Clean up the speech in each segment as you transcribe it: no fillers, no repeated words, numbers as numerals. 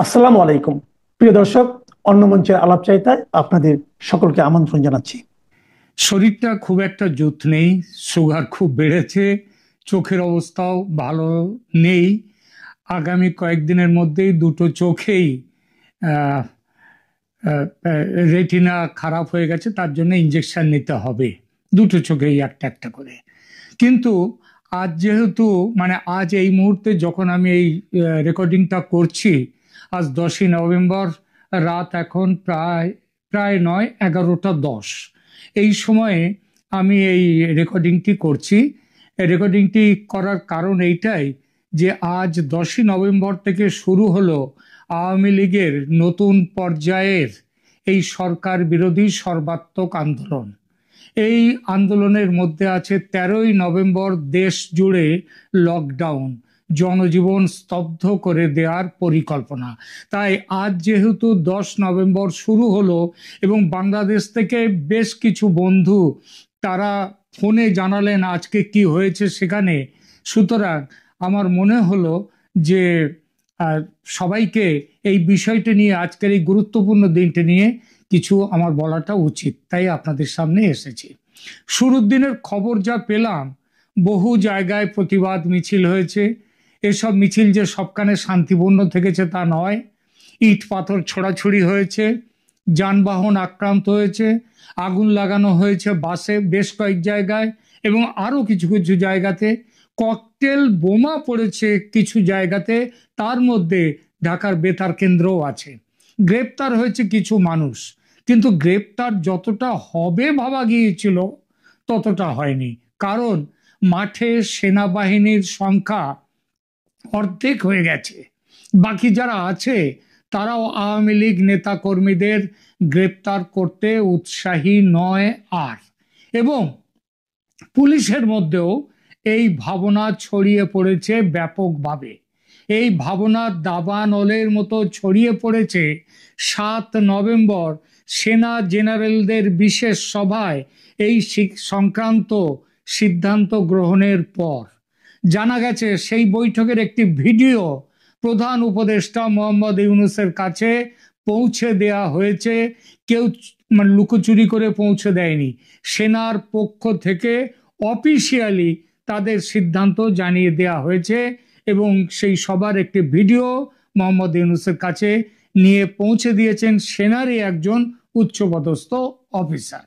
আসসালামু আলাইকুম। প্রিয় দর্শক, অন্য মঞ্চের আলাপচারিতায় আপনাদের সকলকে আমন্ত্রণ জানাচ্ছি। শরীরটা খুব একটা জুত নেই, সুগার খুব বেড়েছে, চোখের অবস্থাও ভালো নেই। আগামী কয়েকদিনের মধ্যেই দুটো চোখেই আহ, আহ, রেটিনা খারাপ হয়ে গেছে, তার জন্য ইঞ্জেকশন নিতে হবে, দুটো চোখেই একটা একটা করে। কিন্তু আজ যেহেতু আজ এই মুহূর্তে যখন আমি এই রেকর্ডিংটা করছি, আজ 10ই নভেম্বর, রাত এখন প্রায় প্রায় নয় 11টা 10। এই সময়ে আমি এই রেকর্ডিংটি করছি। এই রেকর্ডিংটি করার কারণ এইটাই যে আজ 10ই নভেম্বর থেকে শুরু হলো আওয়ামী লীগের নতুন পর্যায়ের এই সরকার বিরোধী সর্বাত্মক আন্দোলন। এই আন্দোলনের মধ্যে আছে 13ই নভেম্বর দেশ জুড়ে লকডাউন, জনজীবন স্তব্ধ করে দেওয়ার পরিকল্পনা। তাই আজ যেহেতু 10 নভেম্বর শুরু হলো এবং বাংলাদেশ থেকে বেশ কিছু বন্ধু তারা ফোনে জানালেন আজকে কি হয়েছে সেখানে, সুতরাং আমার মনে হলো যে সবাইকে এই বিষয়টি নিয়ে, আজকের এই গুরুত্বপূর্ণ দিনটি নিয়ে কিছু আমার বলাটা উচিত, তাই আপনাদের সামনে এসেছি। শুরুর দিনের খবর যা পেলাম, বহু জায়গায় প্রতিবাদ মিছিল হয়েছে। এসব মিছিল যে সবখানে শান্তিপূর্ণ থেকেছে তা নয়, ইট পাথর ছোড়াছুড়ি হয়েছে, যানবাহন আক্রান্ত হয়েছে, আগুন লাগানো হয়েছে বাসে বেশ কয়েক জায়গায়, এবং আরো কিছু কিছু জায়গাতে ককটেল বোমা পড়েছে কিছু জায়গাতে, তার মধ্যে ঢাকার বেতার কেন্দ্রও আছে। গ্রেপ্তার হয়েছে কিছু মানুষ, কিন্তু গ্রেপ্তার যতটা হবে ভাবা গিয়েছিল ততটা হয়নি, কারণ মাঠে সেনাবাহিনীর সংখ্যা অর্ধেক হয়ে গেছে। বাকি যারা আছে তারাও আওয়ামী লীগ নেতা কর্মীদের গ্রেপ্তার করতে উৎসাহী নয় আর। এবং পুলিশের মধ্যেও এই ভাবনা ছড়িয়ে পড়েছে ব্যাপকভাবে। এই ভাবনা দাবানলের মতো ছড়িয়ে পড়েছে 7 নভেম্বর সেনা জেনারেলদের বিশেষ সভায় এই সংক্রান্ত সিদ্ধান্ত গ্রহণের পর। জানা গেছে সেই বৈঠকের একটি ভিডিও প্রধান উপদেষ্টা মোহাম্মদ ইউনূসের কাছে পৌঁছে দেয়া হয়েছে। কেউ লুকোচুরি করে পৌঁছে দেয়নি, সেনার পক্ষ থেকে অফিসিয়ালি তাদের সিদ্ধান্ত জানিয়ে দেয়া হয়েছে, এবং সেই সবার একটি ভিডিও মোহাম্মদ ইউনূসের কাছে নিয়ে পৌঁছে দিয়েছেন সেনারই একজন উচ্চপদস্থ অফিসার।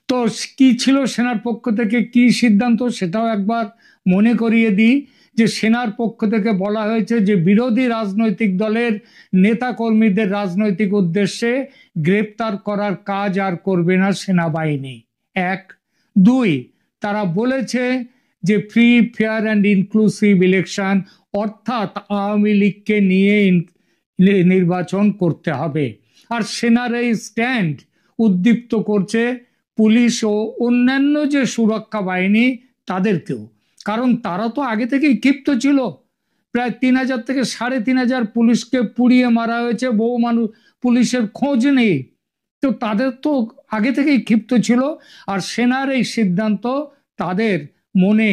তো কি ছিল সেনার পক্ষ থেকে কি সিদ্ধান্ত, সেটাও একবার মনে করিয়ে দিই। যে সেনার পক্ষ থেকে বলা হয়েছে যে বিরোধী রাজনৈতিক দলের নেতা কর্মীদের রাজনৈতিক উদ্দেশ্যে গ্রেপ্তার করার কাজ আর করবে না সেনাবাহিনী। এক। দুই, তারা বলেছে যে free, fair and inclusive election, অর্থাৎ আওয়ামী লীগকে নিয়ে নির্বাচন করতে হবে। আর সেনার এই স্ট্যান্ড উদ্দীপ্ত করছে পুলিশ ও অন্যান্য যে সুরক্ষা বাহিনী তাদেরকেও, কারণ তারা তো আগে থেকেই ক্ষিপ্ত ছিল। প্রায় 3000 থেকে 3500 পুলিশকে পুড়িয়ে মারা হয়েছে, বহু মানুষ, পুলিশের খোঁজ নেই। তো তাদের তো আগে থেকেই ক্ষিপ্ত ছিল। আর সেনার এই সিদ্ধান্ত তাদের মনে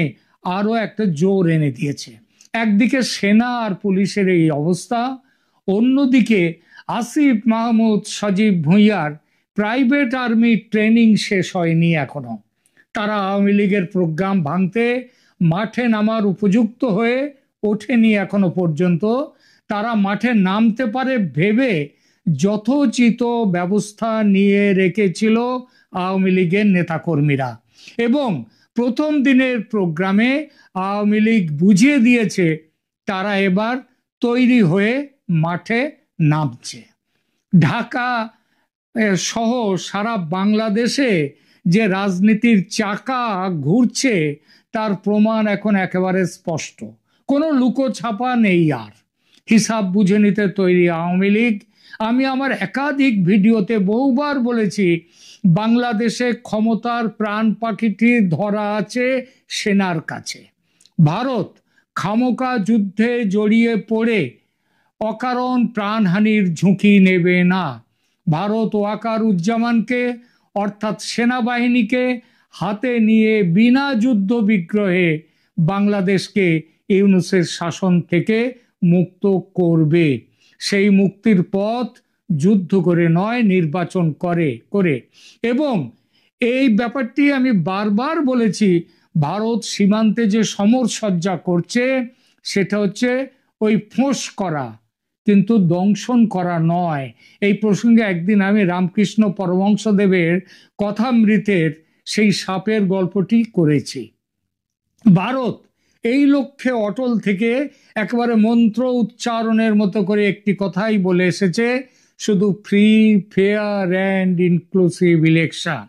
আরো একটা জোর এনে দিয়েছে। একদিকে সেনা আর পুলিশের এই অবস্থা, অন্যদিকে আসিফ মাহমুদ সজীব ভুঁইয়ার প্রাইভেট আর্মি ট্রেনিং শেষ হয়নি এখনো। তারা আওয়ামী লীগের প্রোগ্রাম ভাঙতে মাঠে নামার উপযুক্ত হয়ে ওঠেনি এখনো পর্যন্ত। তারা মাঠে নামতে পারে ভেবে যথোচিত ব্যবস্থা নিয়ে রেখেছিল আওয়ামী লীগের নেতাকর্মীরা, এবং প্রথম দিনের প্রোগ্রামে আওয়ামী লীগ বুঝিয়ে দিয়েছে তারা এবার তৈরি হয়ে মাঠে নামছে। ঢাকা সহ সারা বাংলাদেশে যে রাজনীতির চাকা ঘুরছে তার প্রমাণ এখন একেবারে স্পষ্ট, কোনো লুকোছাপা নেই আর। হিসাব বুঝে নিতে তৈরি আওয়ামী লীগ। আমি আমার একাধিক ভিডিওতে বহুবার বলেছি, বাংলাদেশে ক্ষমতার প্রাণ পাখিটি ধরা আছে সেনার কাছে। ভারত খামোকা যুদ্ধে জড়িয়ে পড়ে অকারণ প্রাণহানির ঝুঁকি নেবে না। ভারত ওয়াকারুজ্জামানকে অর্থাৎ সেনাবাহিনীকে হাতে নিয়ে বিনা যুদ্ধ বিগ্রহে বাংলাদেশকে ইউনূসের শাসন থেকে মুক্ত করবে। সেই মুক্তির পথ যুদ্ধ করে নয়, নির্বাচন করে। এবং এই ব্যাপারটি আমি বারবার বলেছি, ভারত সীমান্তে যে সমরসজ্জা করছে সেটা হচ্ছে ওই ফোঁস করা, কিন্তু দংশন করা নয়। এই প্রসঙ্গে একদিন আমি রামকৃষ্ণ পরমহংসদেবের কথামৃতের সেই সাপের গল্পটি করেছি। ভারত এই লক্ষ্যে অটল থেকে একেবারে মন্ত্র উচ্চারণের মতো করে একটি কথাই বলে এসেছে, শুধু free, fair and inclusive election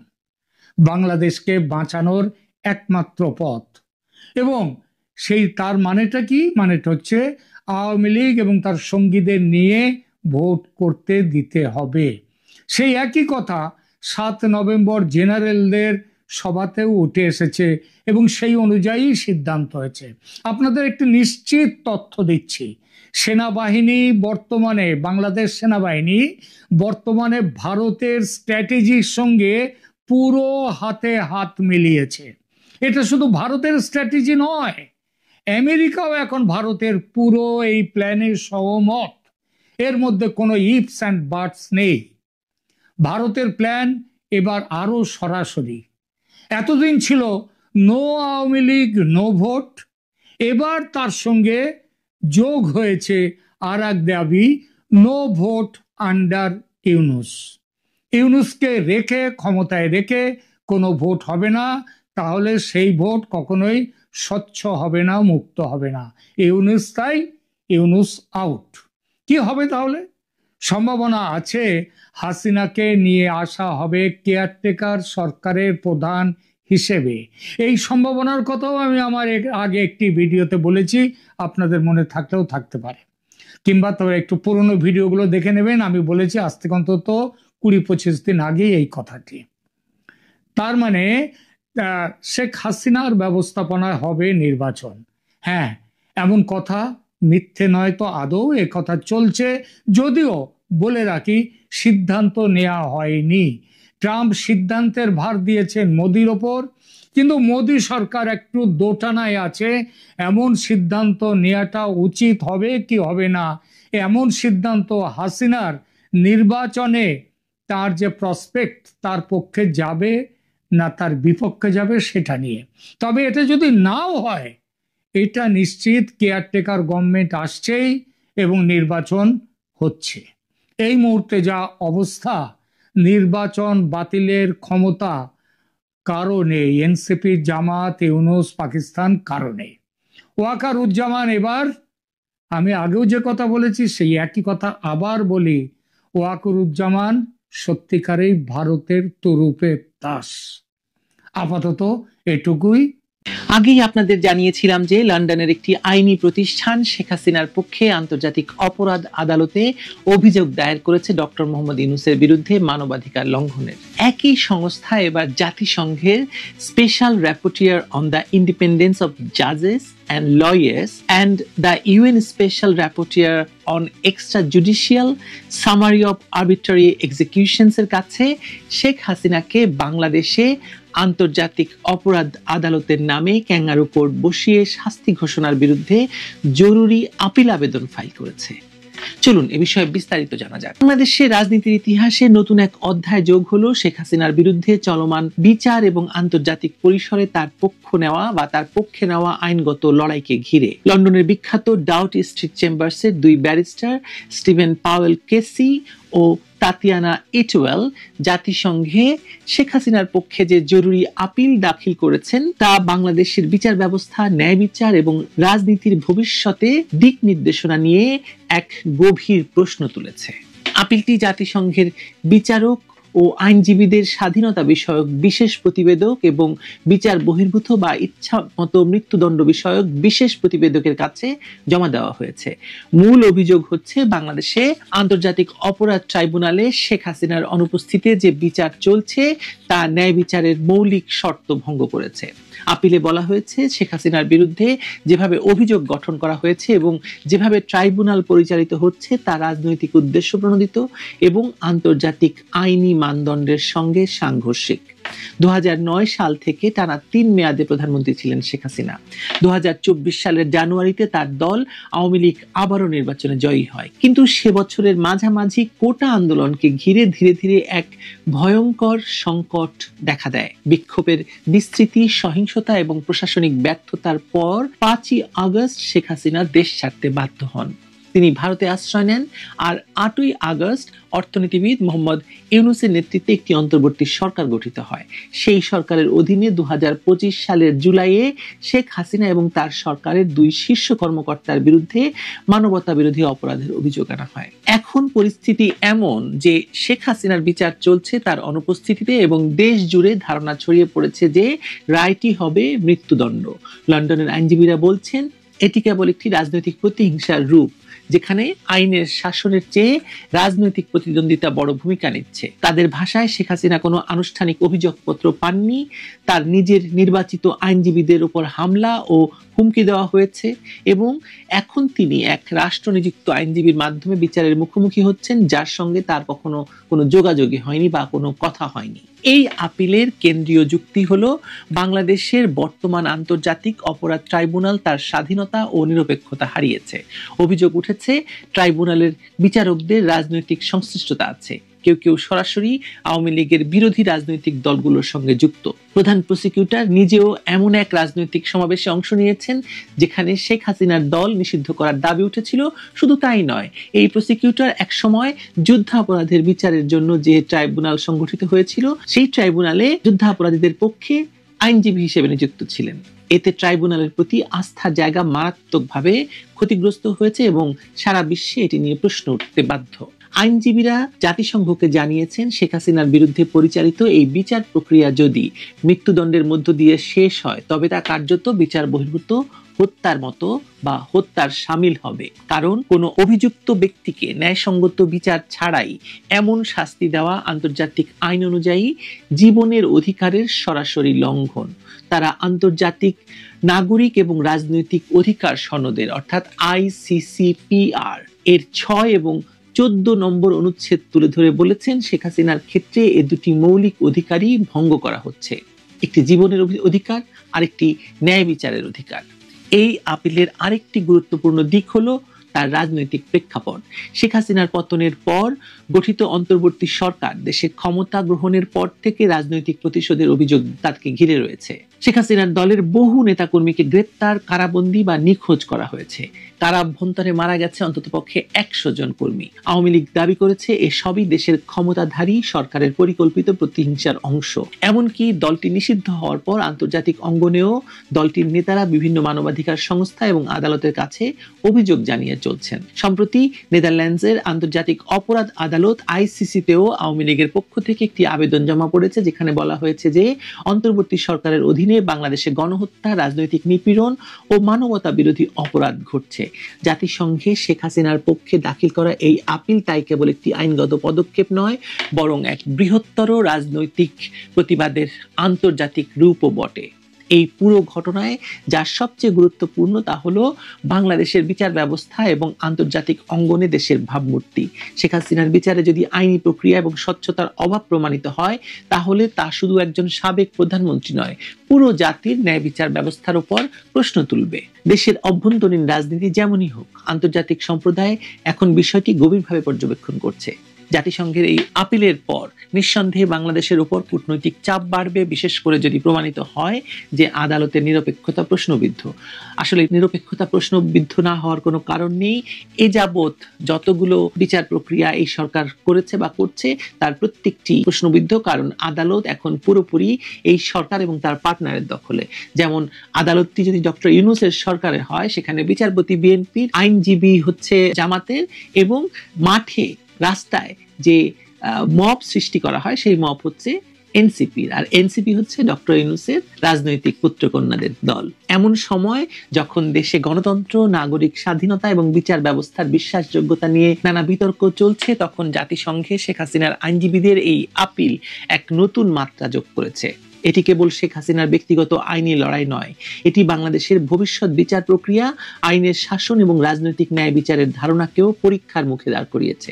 বাংলাদেশকে বাঁচানোর একমাত্র পথ। এবং সেই তার মানেটা কি? মানেটা হচ্ছে আওয়ামী লীগ এবং তার সঙ্গীদের নিয়ে ভোট করতে দিতে হবে। সেই একই কথা 7 নভেম্বর জেনারেলদের সভাতেও উঠে এসেছে এবং সেই অনুযায়ী সিদ্ধান্ত হয়েছে। আপনাদের একটি নিশ্চিত তথ্য দিচ্ছি, সেনাবাহিনী বর্তমানে, বাংলাদেশ সেনাবাহিনী বর্তমানে ভারতের স্ট্র্যাটেজির সঙ্গে পুরো হাতে হাত মিলিয়েছে। এটা শুধু ভারতের স্ট্র্যাটেজি নয়, আমেরিকাও এখন ভারতের পুরো এই প্ল্যানের সহমত। এর মধ্যে কোনো ইফস অ্যান্ড বাটস নেই। ভারতের প্ল্যান এবার আরো সরাসরি। এতদিন ছিল no Awami League no vote, এবার তার সঙ্গে যোগ হয়েছে আর এক দাবি, নো ভোট আন্ডার ইউনুস। ইউনুসকে রেখে, ক্ষমতায় রেখে কোনো ভোট হবে না, তাহলে সেই ভোট কখনোই স্বচ্ছ হবে না, মুক্ত হবে না। ইউনুস তাই, ইউনুস আউট। কি হবে তাহলে? সম্ভাবনা আছে হাসিনাকে নিয়ে আসা হবে কেয়ারটেকার সরকারের প্রধান হিসেবে। এই সম্ভাবনার কথাও আমি আমার আগে একটি ভিডিওতে বলেছি, আপনাদের মনে থাকলেও থাকতে পারে, কিংবা তবে একটু পুরনো ভিডিওগুলো দেখে নেবেন। আমি বলেছি আজ থেকে অন্তত 20-25 দিন আগে এই কথাটি। তার মানে শেখ হাসিনার ব্যবস্থাপনায় হবে নির্বাচন। হ্যাঁ, এমন কথা মিথ্যে নয় তো, আদৌ এ কথা চলছে। যদিও বলে রাখি, সিদ্ধান্ত নেওয়া হয়নি। ট্রাম্প সিদ্ধান্তের ভার দিয়েছেন মোদির ওপর, কিন্তু মোদি সরকার একটু দোটানায় আছে। এমন সিদ্ধান্ত নেওয়াটা উচিত হবে কি হবে না, এমন সিদ্ধান্ত হাসিনার নির্বাচনে তার যে প্রসপেক্ট, তার পক্ষে যাবে না তার বিপক্ষে যাবে সেটা নিয়ে। তবে এটা যদি নাও হয়, এটা নিশ্চিত কেয়ারটেকার গভর্নমেন্ট আসছেই এবং নির্বাচন হচ্ছে। এই মুহূর্তে যা অবস্থা, নির্বাচন বাতিলের ক্ষমতা কারণে এনসিপি, জামাত, ইউনুস, পাকিস্তান কারণে। ওয়াকারুজ্জামান এবার, আমি আগেও যে কথা বলেছি সেই একই কথা আবার বলি, ওয়াকারুজ্জামান সত্যিকারেই ভারতের তুরুপের দাস। আপাতত এটুকুই। আগেই আপনাদের জানিয়েছিলাম যে লন্ডনের একটি আইনি প্রতিষ্ঠান শেখ হাসিনার পক্ষে আন্তর্জাতিক অপরাধ আদালতে অভিযোগ দায়ের করেছে ডক্টর মোহাম্মদ ইউনূসের বিরুদ্ধে মানবাধিকার লঙ্ঘনের। একই সংস্থা এবার জাতিসংঘের special rapporteur on the independence of জাজেস and lawyers and the UN Special Rapporteur on Extrajudicial Summary of Arbitrary Executions এর কাছে শেখ হাসিনাকে বাংলাদেশে আন্তর্জাতিক অপরাধ আদালতের নামে ক্যাঙ্গারু কোর্ট বসিয়ে শাস্তি ঘোষণার বিরুদ্ধে জরুরি আপিল আবেদন ফাইল করেছে। চলুন এ বিষয়ে বিস্তারিত জানা যাক। বাংলাদেশের রাজনীতির ইতিহাসে নতুন এক অধ্যায় যোগ হলো শেখ হাসিনার বিরুদ্ধে চলমান বিচার এবং আন্তর্জাতিক পরিসরে তার পক্ষ নেওয়া বা তার পক্ষে নেওয়া আইনগত লড়াইকে ঘিরে। লন্ডনের বিখ্যাত ডাউট স্ট্রিট চেম্বার্সের 2 ব্যারিস্টার স্টিভেন পাওয়েল কেসি ও তাতিয়ানা ইটওয়েল জাতিসংঘে শেখ হাসিনার পক্ষে যে জরুরি আপিল দাখিল করেছেন তা বাংলাদেশের বিচার ব্যবস্থা, ন্যায় বিচার এবং রাজনীতির ভবিষ্যতে দিক নির্দেশনা নিয়ে এক গভীর প্রশ্ন তুলেছে। আপিলটি জাতিসংঘের বিচারক ও আইনজীবীদের স্বাধীনতা বিষয়ক বিশেষ প্রতিবেদক এবং বিচার বহির্ভূত বা ইচ্ছা মতো মৃত্যুদণ্ড বিষয়ক বিশেষ প্রতিবেদকের কাছে জমা দেওয়া হয়েছে। মূল অভিযোগ হচ্ছে বাংলাদেশে আন্তর্জাতিক অপরাধ ট্রাইব্যুনালে শেখ হাসিনার অনুপস্থিতিতে যে বিচার চলছে তা ন্যায় বিচারের মৌলিক শর্ত ভঙ্গ করেছে। আপিলে বলা হয়েছে শেখ হাসিনার বিরুদ্ধে যেভাবে অভিযোগ গঠন করা হয়েছে এবং যেভাবে ট্রাইব্যুনাল পরিচালিত হচ্ছে তা রাজনৈতিক উদ্দেশ্য প্রণোদিত এবং আন্তর্জাতিক আইনি মানদণ্ডের সঙ্গে সাংঘর্ষিক। 2009 সাল থেকে টানা 3 মেয়াদে প্রধানমন্ত্রী ছিলেন শেখ হাসিনা। 2024 সালের জানুয়ারিতে তার দল আওয়ামী লীগ আবারও নির্বাচনে জয়ী হয়, কিন্তু সে বছরের মাঝামাঝি কোটা আন্দোলনকে ঘিরে ধীরে ধীরে এক ভয়ঙ্কর সংকট দেখা দেয়। বিক্ষোভের বিস্তৃতি, সহিংসতা এবং প্রশাসনিক ব্যর্থতার পর 5ই আগস্ট শেখ হাসিনা দেশ ছাড়তে বাধ্য হন। তিনি ভারতে আশ্রয় নেন, আর 8ই আগস্ট অর্থনীতিবিদ মোহাম্মদ ইউনূসের নেতৃত্বে একটি অন্তর্বর্তী সরকার গঠিত হয়। সেই সরকারের অধীনে 2025 সালের জুলাইয়ে শেখ হাসিনা এবং তার সরকারের 2 শীর্ষ কর্মকর্তার বিরুদ্ধে মানবতা বিরোধী অপরাধের অভিযোগ আনা হয়। এখন পরিস্থিতি এমন যে শেখ হাসিনার বিচার চলছে তার অনুপস্থিতিতে, এবং দেশ জুড়ে ধারণা ছড়িয়ে পড়েছে যে রায়টি হবে মৃত্যুদণ্ড। লন্ডনের আইনজীবীরা বলছেন এটি কেবল একটি রাজনৈতিক প্রতিহিংসার রূপ, যেখানে আইনের শাসনের চেয়ে রাজনৈতিক প্রতিদ্বন্দ্বিতা বড় ভূমিকা নিচ্ছে। তাদের ভাষায় শেখ হাসিনা কোনো আনুষ্ঠানিক অভিযোগপত্র পাননি, তার নিজের নির্বাচিত আইনজীবীদের উপর হামলা ও হুমকি দেওয়া হয়েছে, এবং এখন তিনি এক রাষ্ট্রনিযুক্ত আইনজীবীর মাধ্যমে বিচারের মুখোমুখি হচ্ছেন, যার সঙ্গে তার কখনো কোনো যোগাযোগই হয়নি বা কোনো কথা হয়নি। এই আপিলের কেন্দ্রীয় যুক্তি হলো বাংলাদেশের বর্তমান আন্তর্জাতিক অপরাধ ট্রাইব্যুনাল তার স্বাধীনতা ও নিরপেক্ষতা হারিয়েছে। অভিযোগ উঠেছে ট্রাইব্যুনালের বিচারকদের রাজনৈতিক সংশ্লিষ্টতা আছে, কেউ কেউ সরাসরি আওয়ামী লীগের বিরোধী রাজনৈতিক দলগুলোর সঙ্গে যুক্ত। প্রধান প্রসিকিউটর নিজেও এমন এক রাজনৈতিক সমাবেশে অংশ নিয়েছেন যেখানে শেখ হাসিনার দল নিষিদ্ধ করার দাবি উঠেছিল। শুধু তাই নয়, এই প্রসিকিউটর এক সময় যুদ্ধাপরাধের বিচারের জন্য যে ট্রাইব্যুনাল সংগঠিত হয়েছিল, সেই ট্রাইব্যুনালে যুদ্ধাপরাধীদের পক্ষে আইনজীবী হিসেবে নিযুক্ত ছিলেন। এতে ট্রাইব্যুনালের প্রতি আস্থার জায়গা মারাত্মকভাবে ক্ষতিগ্রস্ত হয়েছে এবং সারা বিশ্বে এটি নিয়ে প্রশ্ন উঠতে বাধ্য। আইনজীবীরা জাতিসংঘকে জানিয়েছেন শেখ হাসিনার বিরুদ্ধে পরিচালিত এই বিচার প্রক্রিয়া যদি মৃত্যুদণ্ডের মধ্য দিয়ে শেষ হয়, তবে তা কার্যত বিচার বহির্ভূত হত্যার মতো বা হত্যার শামিল হবে। কারণ কোনো অভিযুক্ত ব্যক্তিকে ন্যায়সঙ্গত বিচার ছাড়াই এমন শাস্তি দেওয়া আন্তর্জাতিক আইন অনুযায়ী জীবনের অধিকারের সরাসরি লঙ্ঘন। তারা আন্তর্জাতিক নাগরিক এবং রাজনৈতিক অধিকার সনদের অর্থাৎ ICCPR এর 6 এবং 14 নম্বর অনুচ্ছেদ তুলে ধরে বলেছেন শেখ হাসিনার ক্ষেত্রে এ দুটি মৌলিক অধিকারই ভঙ্গ করা হচ্ছে, একটি জীবনের অধিকার আর একটি ন্যায় বিচারের অধিকার। এই আপিলের আরেকটি গুরুত্বপূর্ণ দিক হলো তার রাজনৈতিক প্রেক্ষাপট। শেখ হাসিনার পতনের পর গঠিত অন্তর্বর্তী সরকার দেশে ক্ষমতা গ্রহণের পর থেকে রাজনৈতিক প্রতিশোধের অভিযোগ তাকে ঘিরে রয়েছে। শেখ হাসিনার দলের বহু নেতাকর্মীকে গ্রেপ্তার, কারাবন্দী বা নিখোঁজ করা হয়েছে। কারাভ্যন্তরে মারা গেছে অন্ততপক্ষে 100 জন কর্মী। আওয়ামী লীগ দাবি করেছে এসবই দেশের ক্ষমতাধারী সরকারের পরিকল্পিত প্রতিহিংসার অংশ। এমনকি দলটি নিষিদ্ধ হওয়ার পর আন্তর্জাতিক অঙ্গনেও দলটির নেতারা বিভিন্ন মানবাধিকার সংস্থা এবং আদালতের কাছে অভিযোগ জানিয়ে চলছেন। সম্প্রতি নেদারল্যান্ডসের আন্তর্জাতিক অপরাধ আদালত ICC-তেও আওয়ামী লীগের পক্ষ থেকে একটি আবেদন জমা পড়েছে, যেখানে বলা হয়েছে যে অন্তর্বর্তী সরকারের অধীনে বাংলাদেশে গণহত্যা, রাজনৈতিক নিপীড়ন ও মানবতা বিরোধী অপরাধ ঘটছে। জাতিসংঘে শেখ হাসিনার পক্ষে দাখিল করা এই আপিল তাই কেবল একটি আইনগত পদক্ষেপ নয়, বরং এক বৃহত্তর রাজনৈতিক প্রতিবাদের আন্তর্জাতিক রূপও বটে। এই পুরো ঘটনায় যা সবচেয়ে গুরুত্বপূর্ণ তা হলো বাংলাদেশের বিচার ব্যবস্থা এবং আন্তর্জাতিক অঙ্গনে দেশের ভাবমূর্তি। শেখ হাসিনার বিচারে যদি আইনি প্রক্রিয়া এবং স্বচ্ছতার অভাব প্রমাণিত হয়, তাহলে তা শুধু একজন সাবেক প্রধানমন্ত্রী নয়, পুরো জাতির ন্যায় বিচার ব্যবস্থার উপর প্রশ্ন তুলবে। দেশের অভ্যন্তরীণ রাজনীতি যেমনই হোক, আন্তর্জাতিক সম্প্রদায় এখন বিষয়টি গভীরভাবে পর্যবেক্ষণ করছে। জাতিসংঘের এই আপিলের পর নিঃসন্দেহে বাংলাদেশের উপর কূটনৈতিক চাপ বাড়বে, বিশেষ করে যদি প্রমাণিত হয় যে আদালতের নিরপেক্ষতা প্রশ্নবিদ্ধ। আসলে নিরপেক্ষতা প্রশ্নবিদ্ধ না হওয়ার কোনো কারণ নেই। এ যাবৎ যতগুলো বিচার প্রক্রিয়া এই সরকার করেছে বা করছে তার প্রত্যেকটি প্রশ্নবিদ্ধ, কারণ আদালত এখন পুরোপুরি এই সরকার এবং তার পার্টনারের দখলে। যেমন আদালতটি যদি ডক্টর ইউনূসের সরকারের হয়, সেখানে বিচারপতি বিএনপির, আইনজীবী হচ্ছে জামাতের, এবং মাঠে রাস্তায় যে মব সৃষ্টি করা হয় সেই মব হচ্ছে এনসিপির, আর এনসিপি হচ্ছে ডক্টর ইউনূসের রাজনৈতিক পুত্রকন্যাদের দল। এমন সময় যখন দেশে গণতন্ত্র, নাগরিক স্বাধীনতা এবং বিচার ব্যবস্থার বিশ্বাসযোগ্যতা নিয়ে নানা বিতর্ক চলছে, তখন জাতিসংঘে শেখ হাসিনার আইনজীবীদের এই আপিল এক নতুন মাত্রা যোগ করেছে। এটি কেবল শেখ হাসিনার ব্যক্তিগত আইনি লড়াই নয়, এটি বাংলাদেশের ভবিষ্যৎ বিচার প্রক্রিয়া, আইনের শাসন এবং রাজনৈতিক ন্যায় বিচারের ধারণাকেও পরীক্ষার মুখে দাঁড় করিয়েছে।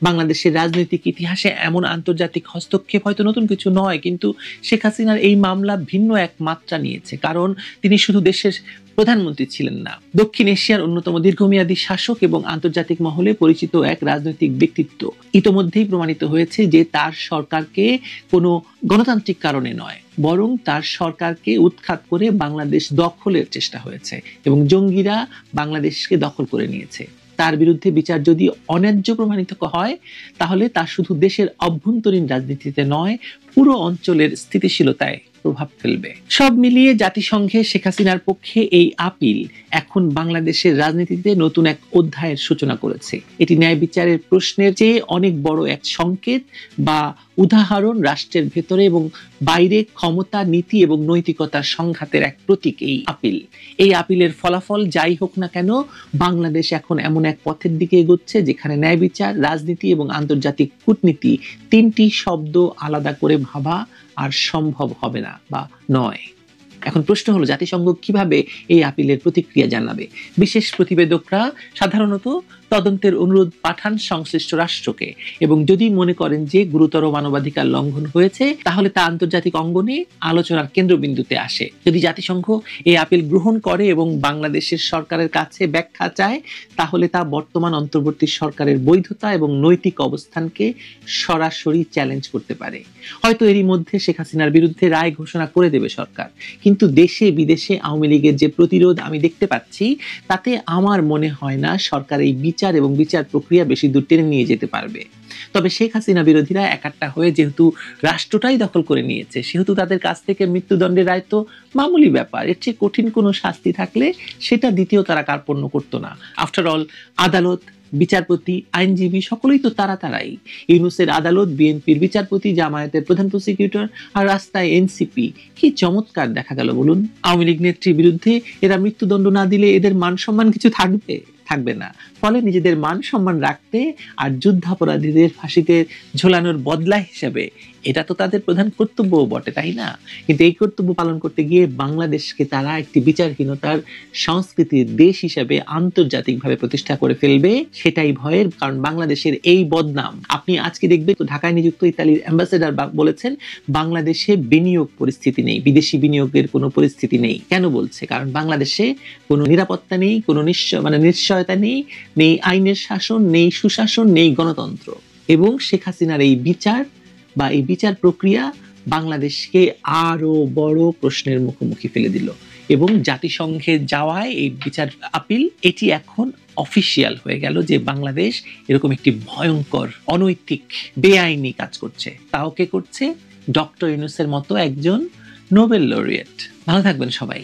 বাংলাদেশের রাজনৈতিক ইতিহাসে এমন আন্তর্জাতিক হস্তক্ষেপ হয়তো নতুন কিছু নয়, কিন্তু শেখ হাসিনার এই মামলা ভিন্ন এক মাত্রা নিয়েছে, কারণ তিনি শুধু দেশের প্রধানমন্ত্রী ছিলেন না, দক্ষিণ এশিয়ার অন্যতম দীর্ঘমেয়াদী শাসক এবং আন্তর্জাতিক মহলে পরিচিত এক রাজনৈতিক ব্যক্তিত্ব। ইতোমধ্যেই প্রমাণিত হয়েছে যে তার সরকারকে কোনো গণতান্ত্রিক কারণে নয়, বরং তার সরকারকে উৎখাত করে বাংলাদেশ দখলের চেষ্টা হয়েছে এবং জঙ্গিরা বাংলাদেশকে দখল করে নিয়েছে। তার বিরুদ্ধে বিচার যদি অন্যায্য প্রমাণিত হয়, তাহলে তা শুধু দেশের অভ্যন্তরীণ রাজনীতিতে নয়, পুরো অঞ্চলের স্থিতিশীলতায় প্রভাব ফেলবে। সব মিলিয়ে জাতিসংঘে শেখ হাসিনার পক্ষে এই আপিল এখন বাংলাদেশের রাজনীতিতে নতুন এক অধ্যায়ের সূচনা করেছে। এটি ন্যায় বিচারের প্রশ্নের চেয়ে অনেক বড় এক সংকেত বা উদাহরণ, রাষ্ট্রের ভেতরে এবং বাইরে ক্ষমতা, নীতি এবং নৈতিকতার সংঘাতের এক প্রতীক এই আপিল। এই আপিলের ফলাফল যাই হোক না কেন, বাংলাদেশ এখন এমন এক পথের দিকে এগোচ্ছে যেখানে ন্যায় বিচার, রাজনীতি এবং আন্তর্জাতিক কূটনীতি তিনটি শব্দ আলাদা করে ভাবা আর সম্ভব হবে না বা নয়। এখন প্রশ্ন হলো, জাতিসংঘ কিভাবে এই আপিলের প্রতিক্রিয়া জানাবে? বিশেষ প্রতিবেদকরা সাধারণত তদন্তের অনুরোধ পাঠান সংশ্লিষ্ট রাষ্ট্রকে, এবং যদি মনে করেন যে গুরুতর মানবাধিকার লঙ্ঘন হয়েছে, তাহলে তা আন্তর্জাতিক অঙ্গনে আলোচনার কেন্দ্রবিন্দুতে আসে। যদি জাতিসংঘ এই আপিল গ্রহণ করে এবং বাংলাদেশের সরকারের কাছে ব্যাখ্যা চায়, তাহলে তা বর্তমান অন্তর্বর্তী সরকারের বৈধতা এবং নৈতিক অবস্থানকে সরাসরি চ্যালেঞ্জ করতে পারে। হয়তো এরই মধ্যে শেখ হাসিনার বিরুদ্ধে রায় ঘোষণা করে দেবে সরকার, কিন্তু দেশে বিদেশে আওয়ামী লীগের যে প্রতিরোধ আমি দেখতে পাচ্ছি, তাতে আমার মনে হয় না সরকার এই বিচার এবং বিচার প্রক্রিয়া বেশি দূর টেনে নিয়ে যেতে পারবে। তবে শেখ হাসিনা বিরোধীরা একাট্টা হয়ে যেহেতু রাষ্ট্রটাই দখল করে নিয়েছে, সেহেতু তাদের কাছ থেকে মৃত্যুদণ্ডের রায় তো মামুলি ব্যাপার। এর চেয়ে কঠিন কোনো শাস্তি থাকলে সেটা দ্বিতীয় তারা কার্পণ্য করতো না। আফটার অল, আদালত, বিচারপতি, আইনজীবী সকলেই তো তারাই। ইউনূসের আদালত, বিএনপির বিচারপতি, জামায়াতের প্রধান প্রসিকিউটর, আর রাস্তায় এনসিপি। কি চমৎকার দেখা গেল বলুন। আওয়ামী লীগ নেত্রীর বিরুদ্ধে এরা মৃত্যুদণ্ড না দিলে এদের মান সম্মান কিছু থাকবে না। ফলে নিজেদের মান সম্মান রাখতে আর যুদ্ধাপরাধীদের ফাঁসিতে ঝোলানোর বদলা হিসেবে এটা তো তাদের প্রধান কর্তব্য বটে, তাই না? কিন্তু এই কর্তব্য পালন করতে গিয়ে বাংলাদেশকে তারা একটি বিচারহীনতার সংস্কৃতির দেশ হিসেবে আন্তর্জাতিকভাবে প্রতিষ্ঠা করে ফেলবে, সেটাই ভয়ের। কারণ বাংলাদেশের এই বদনাম আপনি আজকে দেখবেন, তো ঢাকায় নিযুক্ত ইতালির অ্যাম্বাসেডর বলেছেন বাংলাদেশে বিনিয়োগ পরিস্থিতি নেই, বিদেশি বিনিয়োগের কোনো পরিস্থিতি নেই। কেন বলছে? কারণ বাংলাদেশে কোনো নিরাপত্তা নেই, কোনো নিশ্চয়তা নেই, আইনের শাসন নেই, সুশাসন নেই, গণতন্ত্র। এবং শেখ হাসিনার এই বিচার বা এই বিচার প্রক্রিয়া বাংলাদেশকে আরো বড় প্রশ্নের মুখোমুখি ফেলে দিল। এবং জাতিসংঘে যাওয়ায় এই বিচার আপিল, এটি এখন অফিসিয়াল হয়ে গেল যে বাংলাদেশ এরকম একটি ভয়ঙ্কর, অনৈতিক, বেআইনি কাজ করছে। তাও কে করছে? ডক্টর ইউনূসের মতো একজন নোবেল লরিয়েট। ভালো থাকবেন সবাই।